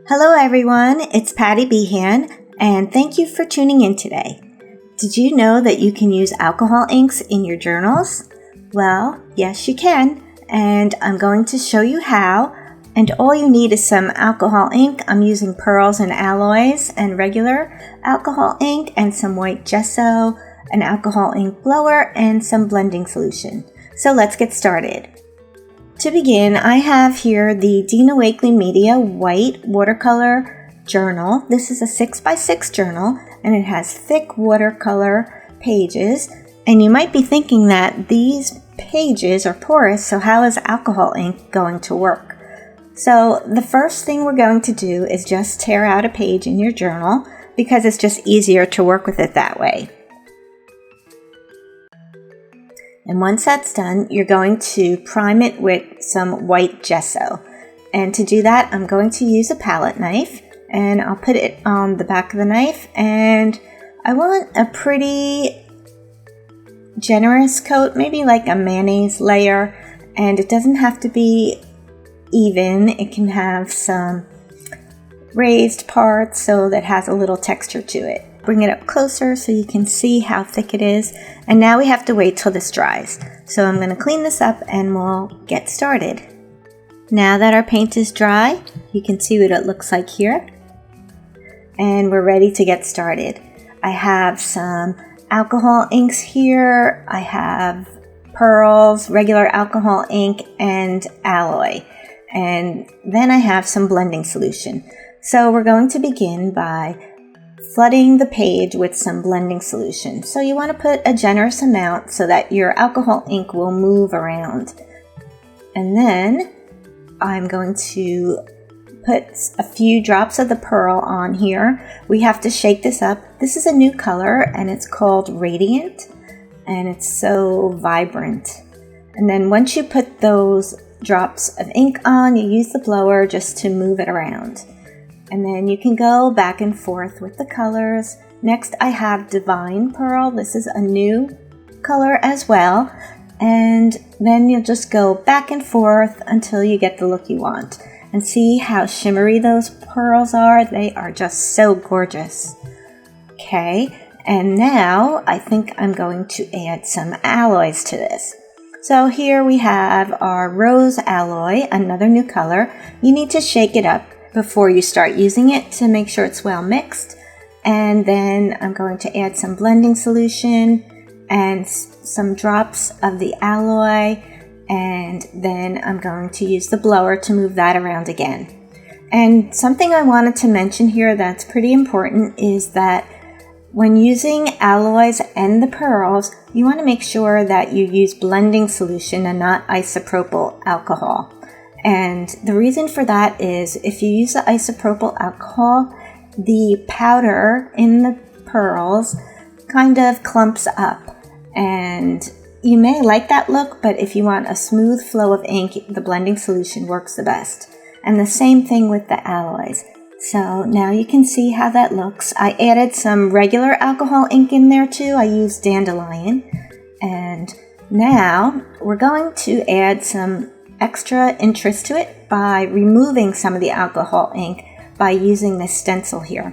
Hello everyone, it's Patty Behan, and thank you for tuning in today. Did you know that you can use alcohol inks in your journals? Well, yes you can, and I'm going to show you how. And all you need is some alcohol ink. I'm using pearls and alloys and regular alcohol ink and some white gesso, an alcohol ink blower, and some blending solution. So let's get started. To begin, I have here the Dina Wakley Media White Watercolor Journal. This is a 6x6 journal, and it has thick watercolor pages. And you might be thinking that these pages are porous, so how is alcohol ink going to work? So the first thing we're going to do is just tear out a page in your journal because it's just easier to work with it that way. And once that's done, you're going to prime it with some white gesso. And to do that, I'm going to use a palette knife, and I'll put it on the back of the knife. And I want a pretty generous coat, maybe like a mayonnaise layer. And it doesn't have to be even. It can have some raised parts so that it has a little texture to it. Bring it up closer so you can see how thick it is. And now we have to wait till this dries. So I'm going to clean this up and we'll get started. Now that our paint is dry, you can see what it looks like here. And we're ready to get started. I have some alcohol inks here. I have pearls, regular alcohol ink, and alloy. And then I have some blending solution. So we're going to begin by flooding the page with some blending solution. So you want to put a generous amount so that your alcohol ink will move around. And then I'm going to put a few drops of the pearl on here. We have to shake this up. This is a new color and it's called Radiant, and it's so vibrant. And then once you put those drops of ink on, you use the blower just to move it around. And then you can go back and forth with the colors. Next, I have Divine Pearl. This is a new color as well. And then you'll just go back and forth until you get the look you want. And see how shimmery those pearls are? They are just so gorgeous. Okay, and now I think I'm going to add some alloys to this. So here we have our Rose Alloy, another new color. You need to shake it up before you start using it to make sure it's well mixed. And then I'm going to add some blending solution and some drops of the alloy, and then I'm going to use the blower to move that around again. And something I wanted to mention here that's pretty important is that when using alloys and the pearls, you want to make sure that you use blending solution and not isopropyl alcohol. And the reason for that is if you use the isopropyl alcohol, the powder in the pearls kind of clumps up. And you may like that look, but if you want a smooth flow of ink, the blending solution works the best. And the same thing with the alloys. So now you can see how that looks. I added some regular alcohol ink in there too. I used Dandelion. And now we're going to add some extra interest to it by removing some of the alcohol ink by using this stencil here.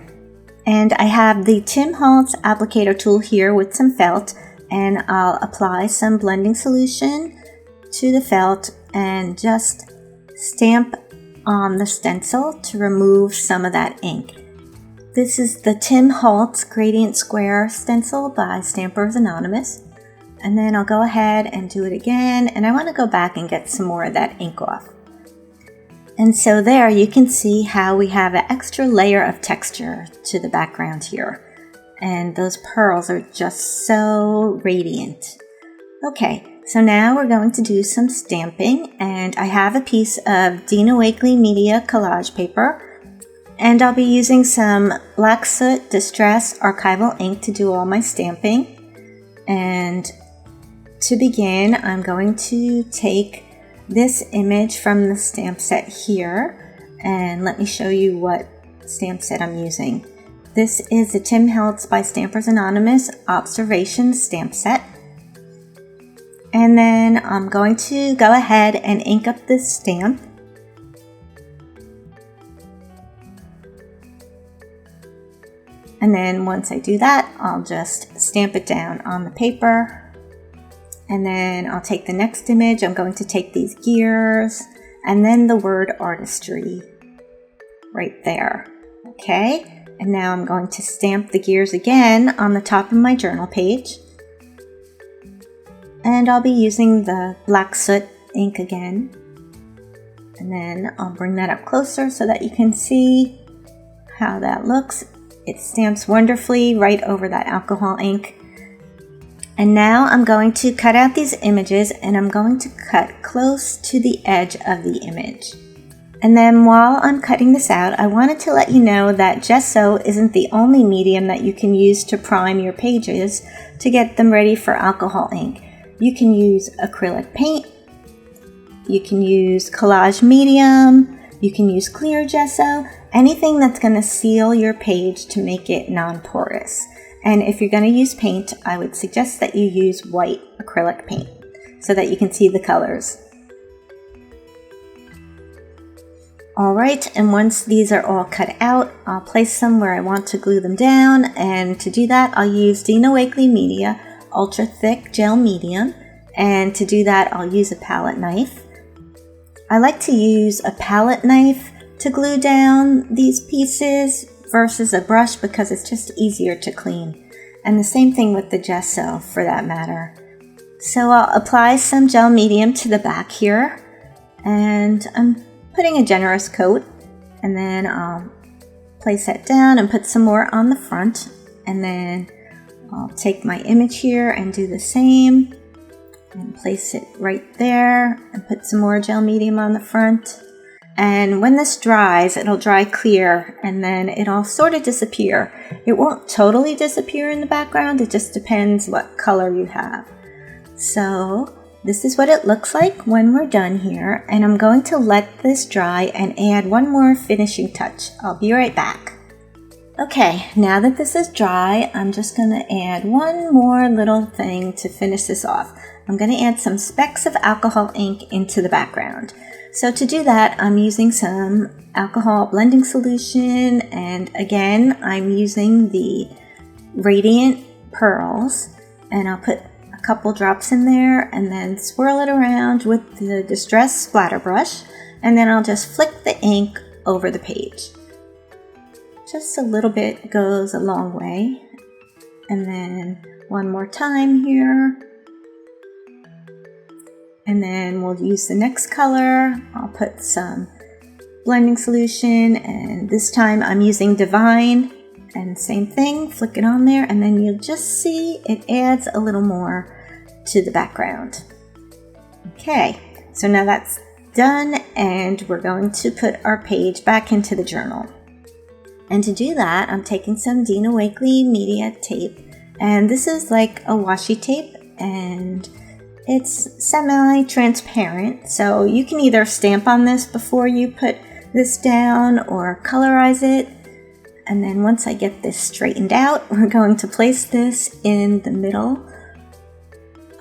And I have the Tim Holtz applicator tool here with some felt, and I'll apply some blending solution to the felt and just stamp on the stencil to remove some of that ink. This is the Tim Holtz Gradient Square stencil by Stampers Anonymous. And then I'll go ahead and do it again, and I want to go back and get some more of that ink off. And so there you can see how we have an extra layer of texture to the background here. And those pearls are just so radiant. Okay, so now we're going to do some stamping, and I have a piece of Dina Wakley Media collage paper, and I'll be using some Black Soot Distress archival ink to do all my stamping. And to begin, I'm going to take this image from the stamp set here, and let me show you what stamp set I'm using. This is the Tim Holtz by Stampers Anonymous Observation stamp set. And then I'm going to go ahead and ink up this stamp. And then once I do that, I'll just stamp it down on the paper. And then I'll take the next image. I'm going to take these gears and then the word artistry right there. Okay, and now I'm going to stamp the gears again on the top of my journal page. And I'll be using the black soot ink again. And then I'll bring that up closer so that you can see how that looks. It stamps wonderfully right over that alcohol ink. And now I'm going to cut out these images and I'm going to cut close to the edge of the image. And then while I'm cutting this out, I wanted to let you know that gesso isn't the only medium that you can use to prime your pages to get them ready for alcohol ink. You can use acrylic paint, you can use collage medium, you can use clear gesso, anything that's going to seal your page to make it non-porous. And if you're going to use paint, I would suggest that you use white acrylic paint so that you can see the colors. Alright, and once these are all cut out, I'll place them where I want to glue them down, and to do that I'll use Dina Wakley Media Ultra Thick Gel Medium, and to do that I'll use a palette knife. I like to use a palette knife to glue down these pieces versus a brush because it's just easier to clean. And the same thing with the gesso for that matter. So I'll apply some gel medium to the back here, and I'm putting a generous coat, and then I'll place that down and put some more on the front, and then I'll take my image here and do the same and place it right there and put some more gel medium on the front. And when this dries, it'll dry clear and then it'll sort of disappear. It won't totally disappear in the background, it just depends what color you have. So this is what it looks like when we're done here, and I'm going to let this dry and add one more finishing touch. I'll be right back. Okay, now that this is dry, I'm just going to add one more little thing to finish this off. I'm going to add some specks of alcohol ink into the background. So to do that, I'm using some alcohol blending solution, and again, I'm using the Radiant Pearls, and I'll put a couple drops in there and then swirl it around with the Distress Splatter Brush, and then I'll just flick the ink over the page. Just a little bit goes a long way. And then one more time here. And then we'll use the next color. I'll put some blending solution, and this time I'm using Divine, and same thing, flick it on there, and then you'll just see it adds a little more to the background. Okay, so now that's done, and we're going to put our page back into the journal. And to do that, I'm taking some Dina Wakley Media tape, and this is like a washi tape, and it's semi-transparent, so you can either stamp on this before you put this down or colorize it. And then once I get this straightened out, we're going to place this in the middle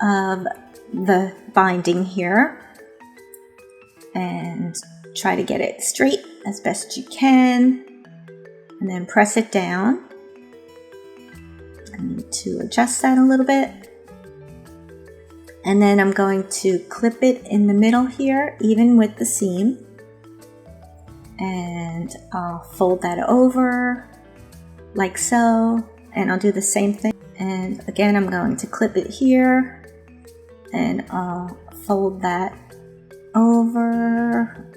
of the binding here and try to get it straight as best you can, and then press it down. I need to adjust that a little bit. And then I'm going to clip it in the middle here, even with the seam. And I'll fold that over like so, and I'll do the same thing. And again, I'm going to clip it here, and I'll fold that over,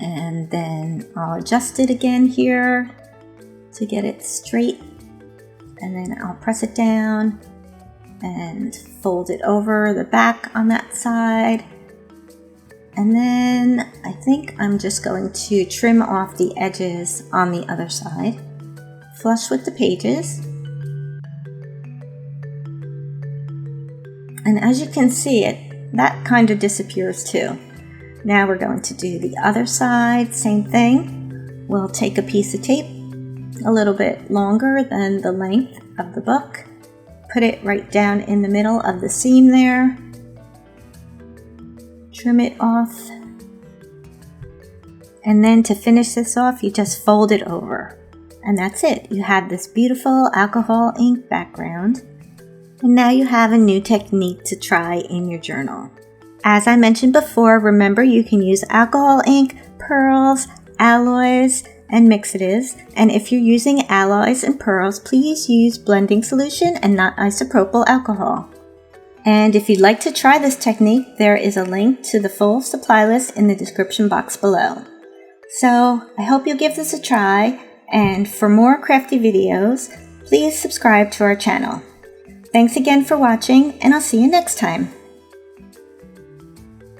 and then I'll adjust it again here to get it straight, and then I'll press it down and fold it over the back on that side. And then I think I'm just going to trim off the edges on the other side, flush with the pages. And as you can see, that kind of disappears too. Now we're going to do the other side, same thing. We'll take a piece of tape a little bit longer than the length of the book, put it right down in the middle of the seam there, trim it off, and then to finish this off, you just fold it over. And that's it. You have this beautiful alcohol ink background. And now you have a new technique to try in your journal. As I mentioned before, remember you can use alcohol ink, pearls, alloys, and mixatives. And if you're using alloys and pearls, please use blending solution and not isopropyl alcohol. And if you'd like to try this technique, there is a link to the full supply list in the description box below. So I hope you'll give this a try, and for more crafty videos, please subscribe to our channel. Thanks again for watching, and I'll see you next time.